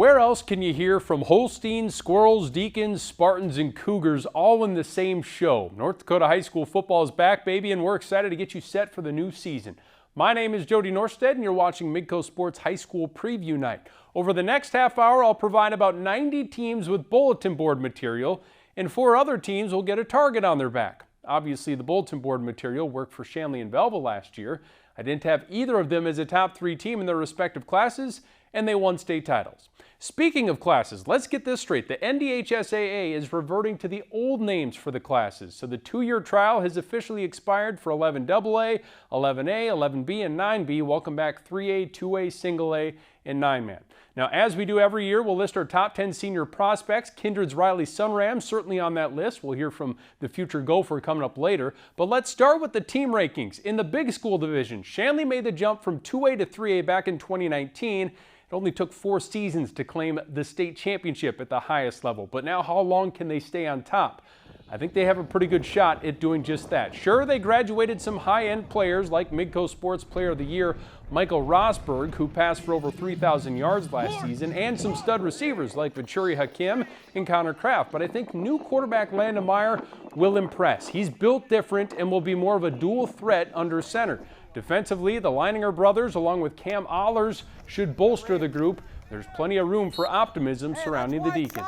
where else can you hear from Holsteins, Squirrels, Deacons, Spartans, and Cougars all in the same show? North Dakota High School football is back, baby, and we're excited to get you set for the new season. My name is Jody Norstedt, and you're watching Midco Sports High School Preview Night. Over the next half hour, I'll provide about 90 teams with bulletin board material, and 4 other teams will get a target on their back. Obviously, the bulletin board material worked for Shanley and Belleville last year. I didn't have either of them as a top 3 team in their respective classes, and they won state titles. Speaking of classes, let's get this straight. The NDHSAA is reverting to the old names for the classes, so the 2-year trial has officially expired for 11AA, 11A, 11B, and 9B. Welcome back 3A, 2A, single A, and 9-man. Now, as we do every year, we'll list our top 10 senior prospects. Kindred's Riley Sunram certainly on that list. We'll hear from the future Gopher coming up later. But let's start with the team rankings. In the big school division, Shanley made the jump from 2A to 3A back in 2019. It only took 4 seasons to claim the state championship at the highest level. But now, how long can they stay on top? I think they have a pretty good shot at doing just that. Sure, they graduated some high-end players like Midco Sports Player of the Year, Michael Rosberg, who passed for over 3,000 yards last season, and some stud receivers like Vachuri Hakim and Connor Kraft. But I think new quarterback Landon Meyer will impress. He's built different and will be more of a dual threat under center. Defensively, the Leininger brothers, along with Cam Allers, should bolster the group. There's plenty of room for optimism surrounding the Deacons.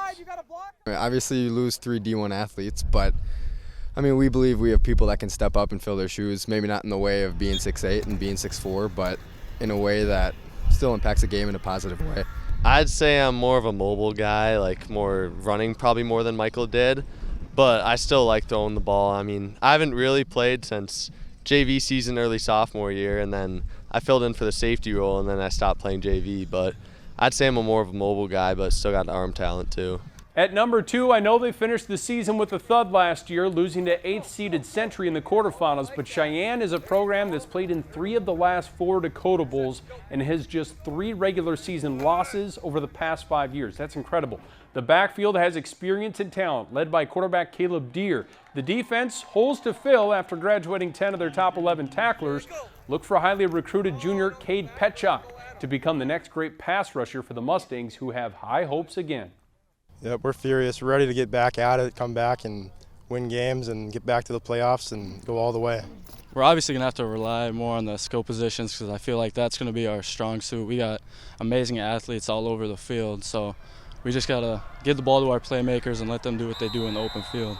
Obviously, you lose 3 D1 athletes, but I mean, we believe we have people that can step up and fill their shoes, maybe not in the way of being 6'8" and being 6'4", but in a way that still impacts the game in a positive way. I'd say I'm more of a mobile guy, like more running probably more than Michael did, but I still like throwing the ball. I mean, I haven't really played since JV season, early sophomore year, and then I filled in for the safety role, and then I stopped playing JV, but I'd say I'm more of a mobile guy, but still got arm talent too. At number 2, I know they finished the season with a thud last year, losing to 8th-seeded Century in the quarterfinals, but Cheyenne is a program that's played in 3 of the last 4 Dakota Bowls and has just 3 regular season losses over the past 5 years. That's incredible. The backfield has experience and talent, led by quarterback Caleb Deere. The defense, holes to fill after graduating 10 of their top 11 tacklers. Look for highly recruited junior Cade Petchak to become the next great pass rusher for the Mustangs, who have high hopes again. Yep, we're furious. We're ready to get back at it, come back and win games and get back to the playoffs and go all the way. We're obviously going to have to rely more on the skill positions because I feel like that's going to be our strong suit. We got amazing athletes all over the field, so we just got to give the ball to our playmakers and let them do what they do in the open field.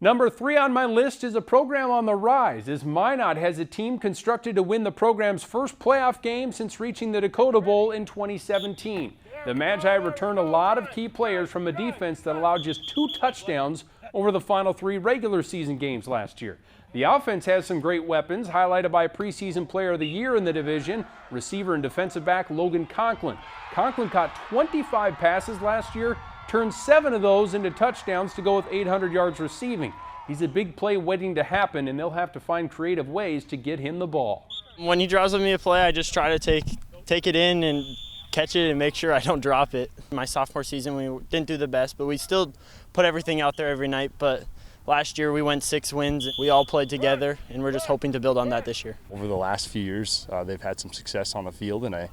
Number 3 on my list is a program on the rise, as Minot has a team constructed to win the program's first playoff game since reaching the Dakota Bowl in 2017. The Magi returned a lot of key players from a defense that allowed just 2 touchdowns over the final 3 regular season games last year. The offense has some great weapons, highlighted by preseason player of the year in the division, receiver and defensive back Logan Conklin. Conklin caught 25 passes last year, turned 7 of those into touchdowns to go with 800 yards receiving. He's a big play waiting to happen, and they'll have to find creative ways to get him the ball. When he draws with me a play, I just try to take it in and catch it and make sure I don't drop it. My sophomore season, we didn't do the best, but we still put everything out there every night. But last year, we went 6 wins. We all played together, and we're just hoping to build on that this year. Over the last few years, they've had some success on the field, and I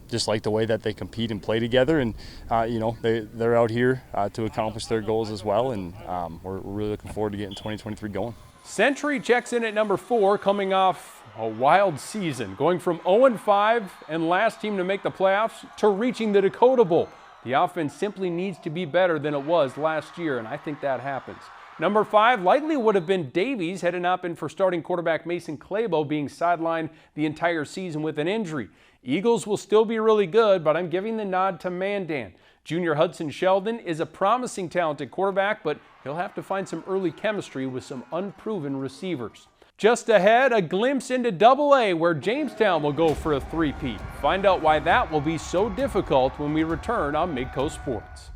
just like the way that they compete and play together. And, they're out here to accomplish their goals as well, and we're really looking forward to getting 2023 going. Century checks in at number 4, coming off a wild season, going from 0-5 and last team to make the playoffs to reaching the Dakota Bowl. The offense simply needs to be better than it was last year, and I think that happens. Number 5 likely would have been Davies had it not been for starting quarterback Mason Clabo being sidelined the entire season with an injury. Eagles will still be really good, but I'm giving the nod to Mandan. Junior Hudson Sheldon is a promising talented quarterback, but he'll have to find some early chemistry with some unproven receivers. Just ahead, a glimpse into AA, where Jamestown will go for a 3-peat. Find out why that will be so difficult when we return on Midco Sports.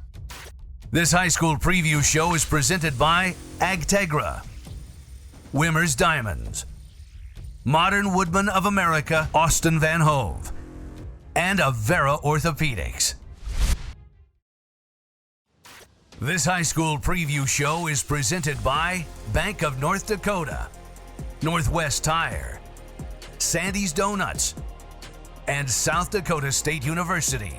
This high school preview show is presented by Agtegra, Wimmer's Diamonds, Modern Woodman of America, Austin Van Hove, and Avera Orthopedics. This high school preview show is presented by Bank of North Dakota, Northwest Tire, Sandy's Donuts, and South Dakota State University.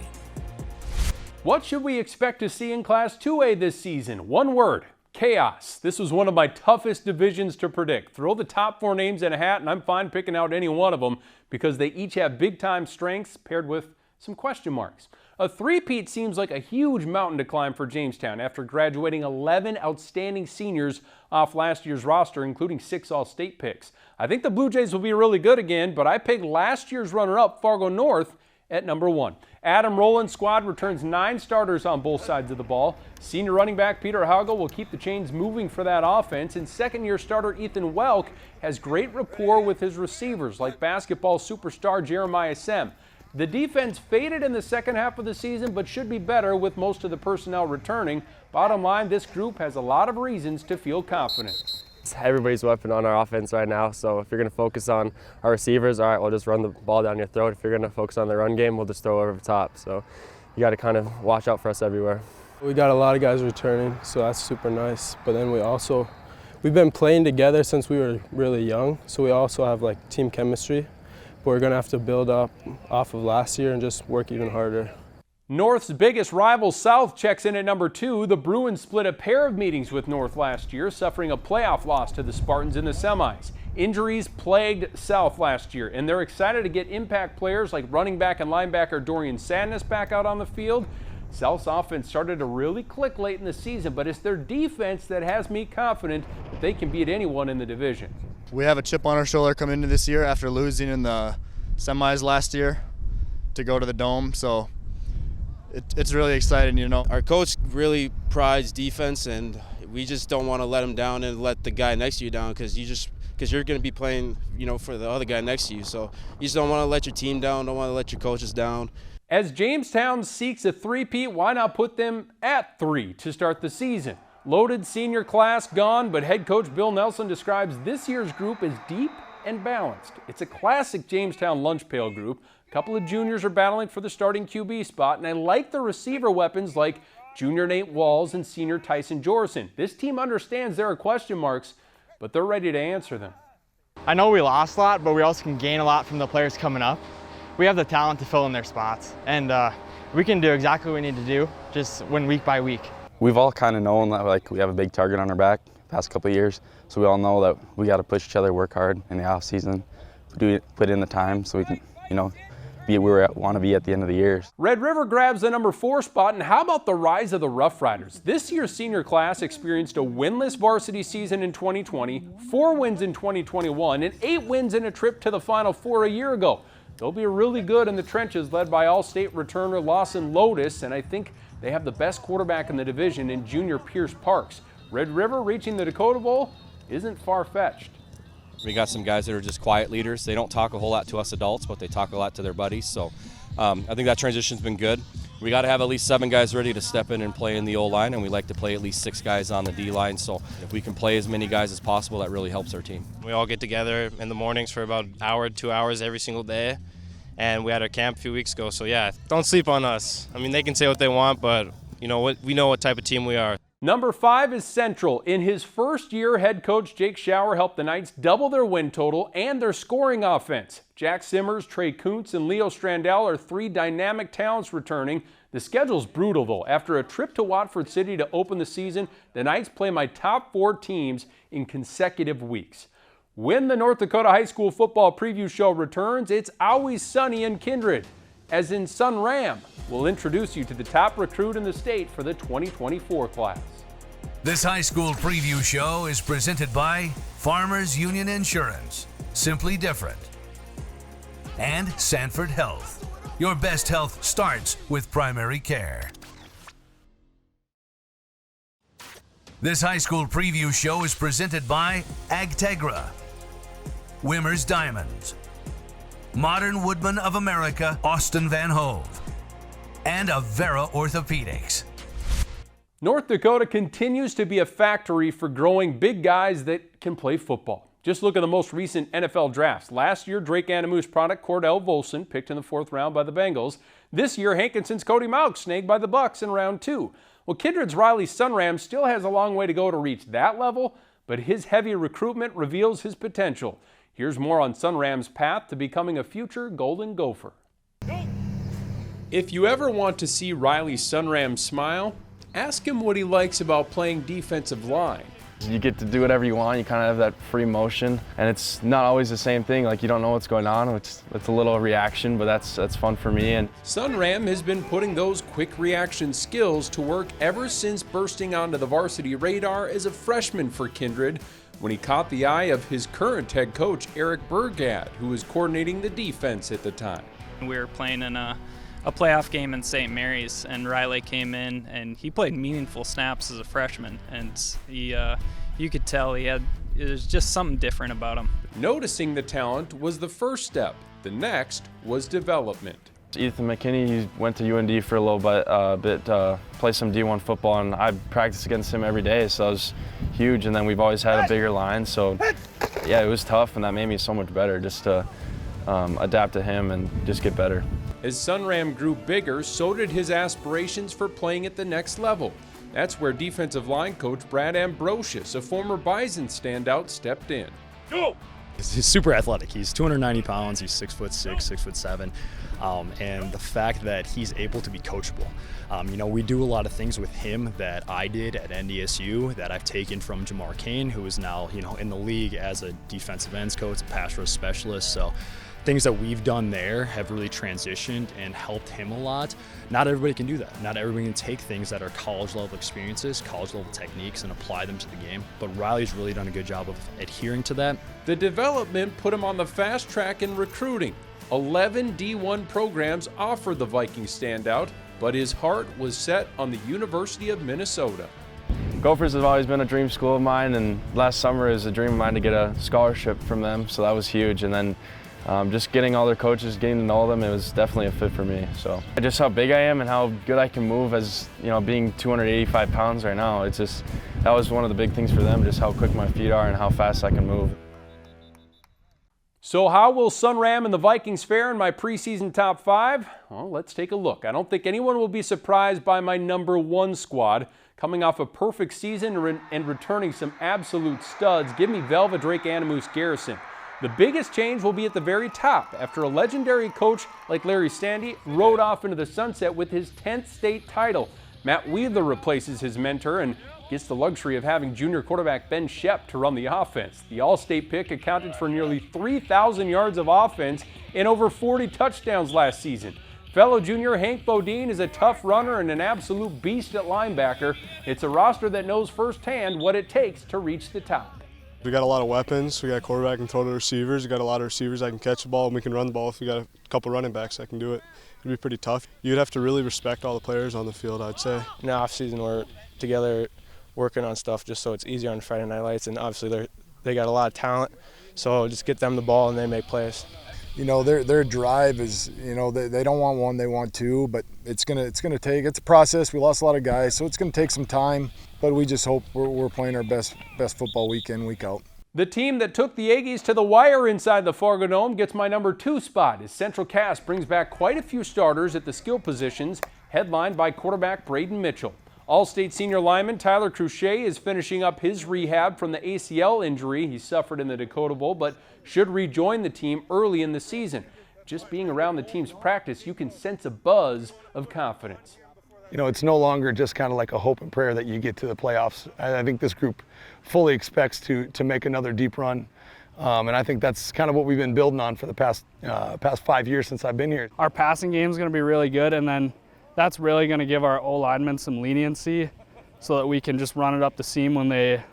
What should we expect to see in Class 2A this season? One word: chaos. This was one of my toughest divisions to predict. Throw the top 4 names in a hat and I'm fine picking out any one of them because they each have big-time strengths paired with some question marks. A three-peat seems like a huge mountain to climb for Jamestown after graduating 11 outstanding seniors off last year's roster, including 6 All-State picks. I think the Blue Jays will be really good again, but I picked last year's runner-up Fargo North at number 1. Adam Rowland's squad returns 9 starters on both sides of the ball. Senior running back Peter Hagel will keep the chains moving for that offense, and second-year starter Ethan Welk has great rapport with his receivers like basketball superstar Jeremiah Sem. The defense faded in the second half of the season, but should be better with most of the personnel returning. Bottom line, this group has a lot of reasons to feel confident. It's everybody's weapon on our offense right now, so if you're going to focus on our receivers, all right, we'll just run the ball down your throat. If you're going to focus on the run game, we'll just throw over the top. So you got to kind of watch out for us everywhere. We got a lot of guys returning, so that's super nice. But then we've been playing together since we were really young, so we also have like team chemistry. But we're going to have to build up off of last year and just work even harder. North's biggest rival, South, checks in at number 2. The Bruins split a pair of meetings with North last year, suffering a playoff loss to the Spartans in the semis. Injuries plagued South last year, and they're excited to get impact players like running back and linebacker Dorian Sadness back out on the field. South's offense started to really click late in the season, but it's their defense that has me confident that they can beat anyone in the division. We have a chip on our shoulder coming into this year after losing in the semis last year to go to the Dome, so it's really exciting, you know. Our coach really prides defense, and we just don't want to let him down and let the guy next to you down because you're going to be playing, you know, for the other guy next to you. So you just don't want to let your team down, don't want to let your coaches down. As Jamestown seeks a three-peat, why not put them at 3 to start the season? Loaded senior class gone, but head coach Bill Nelson describes this year's group as deep and balanced. It's a classic Jamestown lunch pail group. A couple of juniors are battling for the starting QB spot, and I like the receiver weapons like junior Nate Walls and senior Tyson Jorson. This team understands there are question marks, but they're ready to answer them. I know we lost a lot, but we also can gain a lot from the players coming up. We have the talent to fill in their spots, and we can do exactly what we need to do, just win week by week. We've all kind of known that like we have a big target on our back the past couple of years, so we all know that we got to push each other, work hard in the off season, put in the time so we can, you know, be where we want to be at the end of the year. Red River grabs the number 4 spot, and how about the rise of the Rough Riders? This year's senior class experienced a winless varsity season in 2020, 4 wins in 2021, and 8 wins in a trip to the Final Four a year ago. They'll be really good in the trenches, led by All-State returner Lawson Lotus, and I think they have the best quarterback in the division in junior Pierce Parks. Red River reaching the Dakota Bowl isn't far-fetched. We got some guys that are just quiet leaders. They don't talk a whole lot to us adults, but they talk a lot to their buddies. So I think that transition's been good. We got to have at least 7 guys ready to step in and play in the O-line, and we like to play at least 6 guys on the D-line. So if we can play as many guys as possible, that really helps our team. We all get together in the mornings for about an hour, 2 hours every single day. And we had our camp a few weeks ago. So yeah, don't sleep on us. I mean, they can say what they want, but you know what? We know what type of team we are. Number 5 is Central. In his first year, head coach Jake Schauer helped the Knights double their win total and their scoring offense. Jack Simmers, Trey Kuntz, and Leo Strandell are 3 dynamic talents returning. The schedule's brutal, though. After a trip to Watford City to open the season, the Knights play my top 4 teams in consecutive weeks. When the North Dakota High School Football Preview Show returns, it's always sunny in Kindred. As in Sun Ram, we'll introduce you to the top recruit in the state for the 2024 class. This high school preview show is presented by Farmers Union Insurance, Simply Different, and Sanford Health. Your best health starts with primary care. This high school preview show is presented by Agtegra, Wimmer's Diamonds, Modern Woodman of America, Austin Van Hove, and Avera Orthopedics. North Dakota continues to be a factory for growing big guys that can play football. Just look at the most recent NFL drafts. Last year, Drake Anamu's product Cordell Volson picked in the 4th round by the Bengals. This year, Hankinson's Cody Mauch snagged by the Bucks in round 2. Well, Kindred's Riley Sunram still has a long way to go to reach that level, but his heavy recruitment reveals his potential. Here's more on Sunram's path to becoming a future Golden Gopher. If you ever want to see Riley Sunram smile, ask him what he likes about playing defensive line. You get to do whatever you want. You kind of have that free motion, and it's not always the same thing. Like, you don't know what's going on. It's a little reaction, but that's fun for me. And Sunram has been putting those quick reaction skills to work ever since bursting onto the varsity radar as a freshman for Kindred, when he caught the eye of his current head coach, Eric Burgad, who was coordinating the defense at the time. We were playing in a playoff game in St. Mary's, and Riley came in and he played meaningful snaps as a freshman, and you could tell there's just something different about him. Noticing the talent was the first step. The next was development. Ethan McKinney, he went to UND for a little bit, play some D1 football, and I practiced against him every day, so it was huge. And then we've always had a bigger line, so yeah, it was tough, and that made me so much better just to adapt to him and just get better. As Sunram grew bigger, so did his aspirations for playing at the next level. That's where defensive line coach Brad Ambrosius, a former Bison standout, stepped in. Go! He's super athletic. He's 290 pounds. He's 6'6", 6'7", and the fact that he's able to be coachable. We do a lot of things with him that I did at NDSU that I've taken from Jamar Kane, who is now in the league as a defensive ends coach, a pass rush specialist. So things that we've done there have really transitioned and helped him a lot. Not everybody can do that. Not everybody can take things that are college level experiences, college level techniques, and apply them to the game. But Riley's really done a good job of adhering to that. The development put him on the fast track in recruiting. 11 D1 programs offered the Viking standout, but his heart was set on the University of Minnesota. Gophers have always been a dream school of mine, and last summer is a dream of mine to get a scholarship from them, so that was huge. And then just getting all their coaches, getting to know them, it was definitely a fit for me. So just how big I am and how good I can move as, being 285 pounds right now, that was one of the big things for them, just how quick my feet are and how fast I can move. So how will Sunram and the Vikings fare in my preseason top 5? Well, let's take a look. I don't think anyone will be surprised by my number 1 squad. Coming off a perfect season and returning some absolute studs, give me Velva Drake Animus Garrison. The biggest change will be at the very top after a legendary coach like Larry Sandy rode off into the sunset with his 10th state title. Matt Wheeler replaces his mentor and gets the luxury of having junior quarterback Ben Shep to run the offense. The All-State pick accounted for nearly 3,000 yards of offense and over 40 touchdowns last season. Fellow junior Hank Bodine is a tough runner and an absolute beast at linebacker. It's a roster that knows firsthand what it takes to reach the top. We got a lot of weapons. We got a quarterback and throw to receivers. We got a lot of receivers that can catch the ball, and we can run the ball. If we got a couple running backs that can do it, it'd be pretty tough. You'd have to really respect all the players on the field, I'd say. In the off season, we're together working on stuff just so it's easier on Friday Night Lights, and obviously they got a lot of talent, so just get them the ball and they make plays. Their drive is, they don't want one, they want two, but it's gonna take. It's a process. We lost a lot of guys, so it's gonna take some time. But we just hope we're playing our best football week in, week out. The team that took the Aggies to the wire inside the Fargo Dome gets my number 2 spot as Central Cass brings back quite a few starters at the skill positions, headlined by quarterback Braden Mitchell. All-State senior lineman Tyler Cruchet is finishing up his rehab from the ACL injury he suffered in the Dakota Bowl, but should rejoin the team early in the season. Just being around the team's practice, you can sense a buzz of confidence. It's no longer just kind of like a hope and prayer that you get to the playoffs. I think this group fully expects to make another deep run. And I think that's kind of what we've been building on for the past 5 years since I've been here. Our passing game is going to be really good, and then that's really going to give our O-linemen some leniency so that we can just run it up the seam when they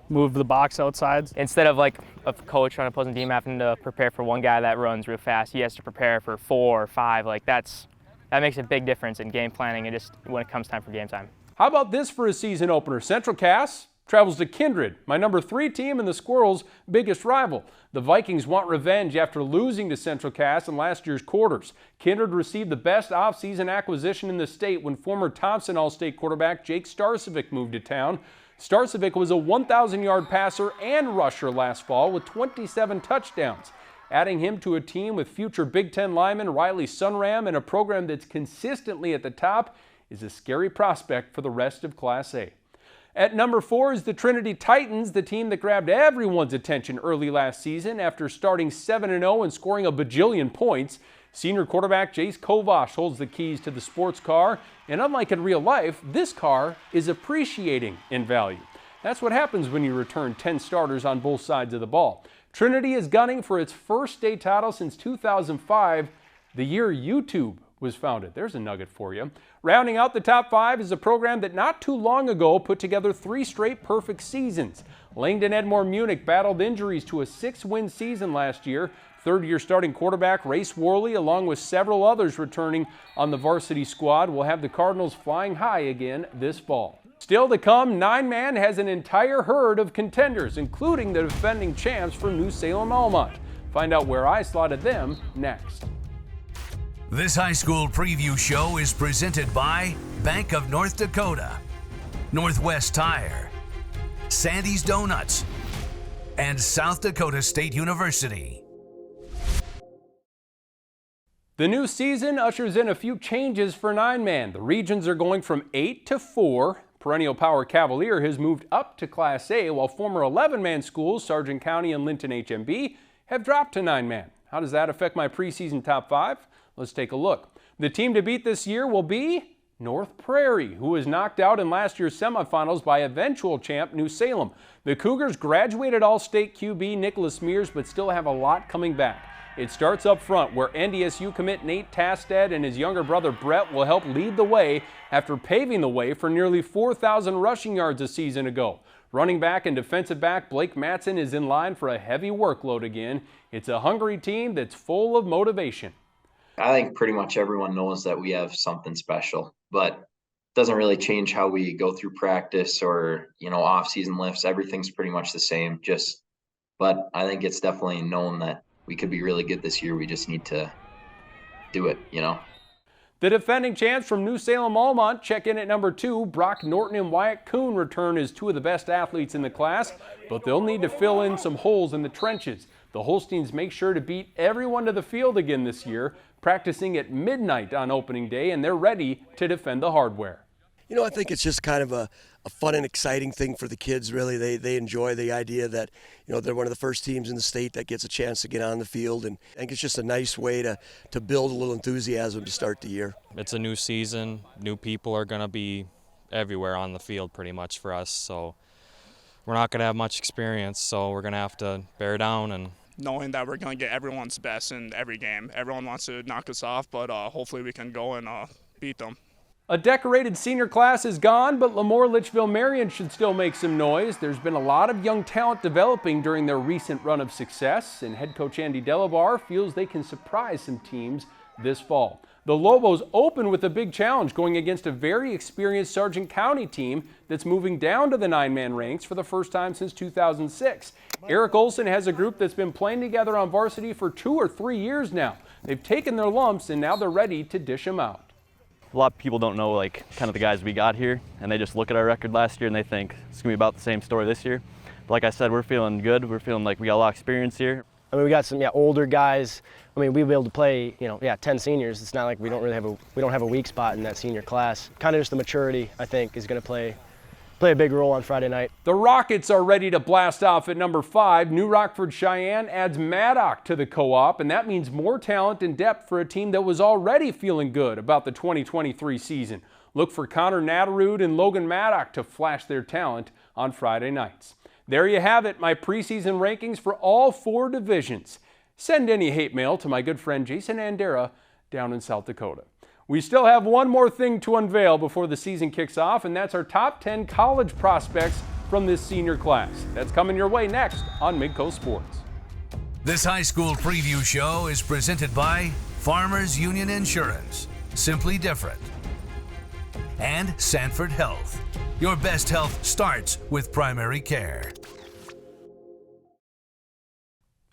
move the box outside. Instead of like a coach on an opposing team having to prepare for one guy that runs real fast, he has to prepare for 4 or 5. That makes a big difference in game planning and just when it comes time for game time. How about this for a season opener? Central Cass travels to Kindred, my number 3 team and the Squirrels' biggest rival. The Vikings want revenge after losing to Central Cass in last year's quarters. Kindred received the best offseason acquisition in the state when former Thompson All-State quarterback Jake Starcevic moved to town. Starcevic was a 1,000-yard passer and rusher last fall with 27 touchdowns. Adding him to a team with future Big Ten lineman Riley Sunram and a program that's consistently at the top is a scary prospect for the rest of Class A. At number 4 is the Trinity Titans, the team that grabbed everyone's attention early last season after starting 7-0 and scoring a bajillion points. Senior quarterback Jace Kovash holds the keys to the sports car, and unlike in real life, this car is appreciating in value. That's what happens when you return 10 starters on both sides of the ball. Trinity is gunning for its first state title since 2005, the year YouTube was founded. There's a nugget for you. Rounding out the top 5 is a program that not too long ago put together 3 straight perfect seasons. Langdon Edmore Munich battled injuries to a 6-win season last year. Third-year starting quarterback Race Worley, along with several others returning on the varsity squad, will have the Cardinals flying high again this fall. Still to come, 9-man has an entire herd of contenders, including the defending champs from New Salem Almont. Find out where I slotted them next. This high school preview show is presented by Bank of North Dakota, Northwest Tire, Sandy's Donuts, and South Dakota State University. The new season ushers in a few changes for 9-man. The regions are going from 8 to 4. Perennial Power Cavalier has moved up to Class A, while former 11-man schools, Sargent County and Linton HMB, have dropped to 9-man. How does that affect my preseason top 5? Let's take a look. The team to beat this year will be North Prairie, who was knocked out in last year's semifinals by eventual champ New Salem. The Cougars graduated All-State QB Nicholas Mears, but still have a lot coming back. It starts up front, where NDSU commit Nate Tasted and his younger brother Brett will help lead the way after paving the way for nearly 4,000 rushing yards a season ago. Running back and defensive back Blake Matson is in line for a heavy workload again. It's a hungry team that's full of motivation. I think pretty much everyone knows that we have something special, but it doesn't really change how we go through practice or, off-season lifts. Everything's pretty much the same. But I think it's definitely known that we could be really good this year. We just need to do it, The defending champs from New Salem Almont check in at number 2. Brock Norton and Wyatt Kuhn return as 2 of the best athletes in the class, but they'll need to fill in some holes in the trenches. The Holsteins make sure to beat everyone to the field again this year, practicing at midnight on opening day, and they're ready to defend the hardware. I think it's just kind of a fun and exciting thing for the kids, really. They enjoy the idea that, they're one of the first teams in the state that gets a chance to get on the field, and I think it's just a nice way to build a little enthusiasm to start the year. It's a new season. New people are going to be everywhere on the field pretty much for us, so we're not going to have much experience, so we're going to have to bear down and knowing that we're going to get everyone's best in every game. Everyone wants to knock us off, but hopefully we can go and beat them. A decorated senior class is gone, but Lemoore Litchfield Marion should still make some noise. There's been a lot of young talent developing during their recent run of success, and head coach Andy Delabar feels they can surprise some teams this fall. The Lobos open with a big challenge, going against a very experienced Sargent County team that's moving down to the 9-man ranks for the first time since 2006. Eric Olson has a group that's been playing together on varsity for 2 or 3 years now. They've taken their lumps, and now they're ready to dish them out. A lot of people don't know kind of the guys we got here, and they just look at our record last year and they think it's going to be about the same story this year. But like I said, we're feeling good. We're feeling like we got a lot of experience here. We got some older guys. We'll be able to play 10 seniors. It's not like we don't have a weak spot in that senior class. Kind of just the maturity, I think, is going to play a big role on Friday night. The Rockets are ready to blast off at number 5. New Rockford Cheyenne adds Maddock to the co-op, and that means more talent and depth for a team that was already feeling good about the 2023 season. Look for Connor Natterud and Logan Maddock to flash their talent on Friday nights. There you have it, my preseason rankings for all 4 divisions. Send any hate mail to my good friend Jason Andera down in South Dakota. We still have one more thing to unveil before the season kicks off, and that's our top 10 college prospects from this senior class. That's coming your way next on Midco Sports. This high school preview show is presented by Farmers Union Insurance, Simply Different, and Sanford Health. Your best health starts with primary care.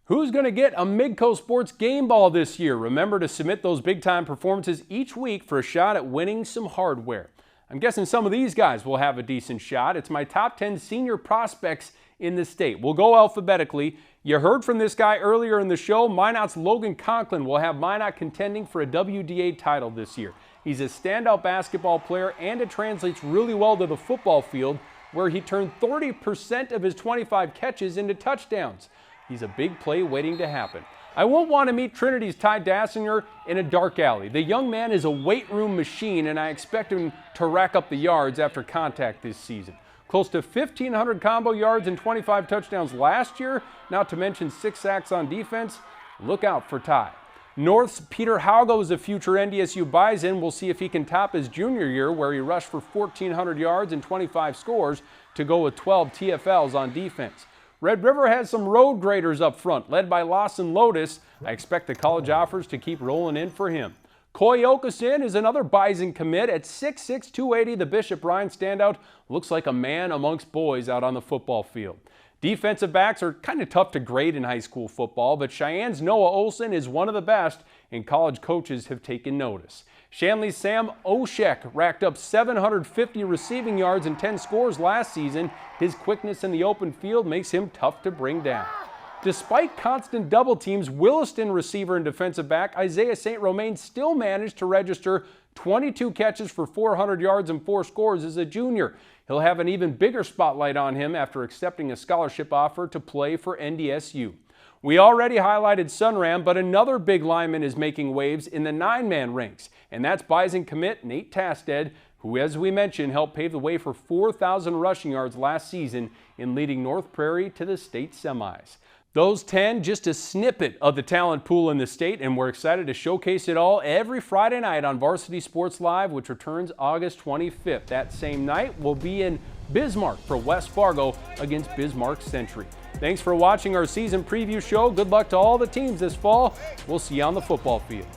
Who's going to get a Midco Sports game ball this year? Remember to submit those big-time performances each week for a shot at winning some hardware. I'm guessing some of these guys will have a decent shot. It's my top 10 senior prospects in the state. We'll go alphabetically. You heard from this guy earlier in the show. Minot's Logan Conklin will have Minot contending for a WDA title this year. He's a standout basketball player, and it translates really well to the football field, where he turned 30% of his 25 catches into touchdowns. He's a big play waiting to happen. I won't want to meet Trinity's Ty Dassinger in a dark alley. The young man is a weight room machine, and I expect him to rack up the yards after contact this season. Close to 1,500 combo yards and 25 touchdowns last year, not to mention 6 sacks on defense. Look out for Ty. North's Peter Haugo is a future NDSU Bison. We'll see if he can top his junior year, where he rushed for 1,400 yards and 25 scores to go with 12 TFLs on defense. Red River has some road graders up front, led by Lawson Lotus. I expect the college offers to keep rolling in for him. Coy Okeson is another Bison commit. At 6'6", 280, the Bishop Ryan standout looks like a man amongst boys out on the football field. Defensive backs are kind of tough to grade in high school football, but Cheyenne's Noah Olson is one of the best, and college coaches have taken notice. Shanley's Sam Oshek racked up 750 receiving yards and 10 scores last season. His quickness in the open field makes him tough to bring down. Despite constant double teams, Williston receiver and defensive back Isaiah St. Romain still managed to register 22 catches for 400 yards and 4 scores as a junior. He'll have an even bigger spotlight on him after accepting a scholarship offer to play for NDSU. We already highlighted Sunram, but another big lineman is making waves in the 9-man ranks, and that's Bison commit Nate Tasted, who, as we mentioned, helped pave the way for 4,000 rushing yards last season in leading North Prairie to the state semis. Those 10, just a snippet of the talent pool in the state, and we're excited to showcase it all every Friday night on Varsity Sports Live, which returns August 25th. That same night, we'll be in Bismarck for West Fargo against Bismarck Century. Thanks for watching our season preview show. Good luck to all the teams this fall. We'll see you on the football field.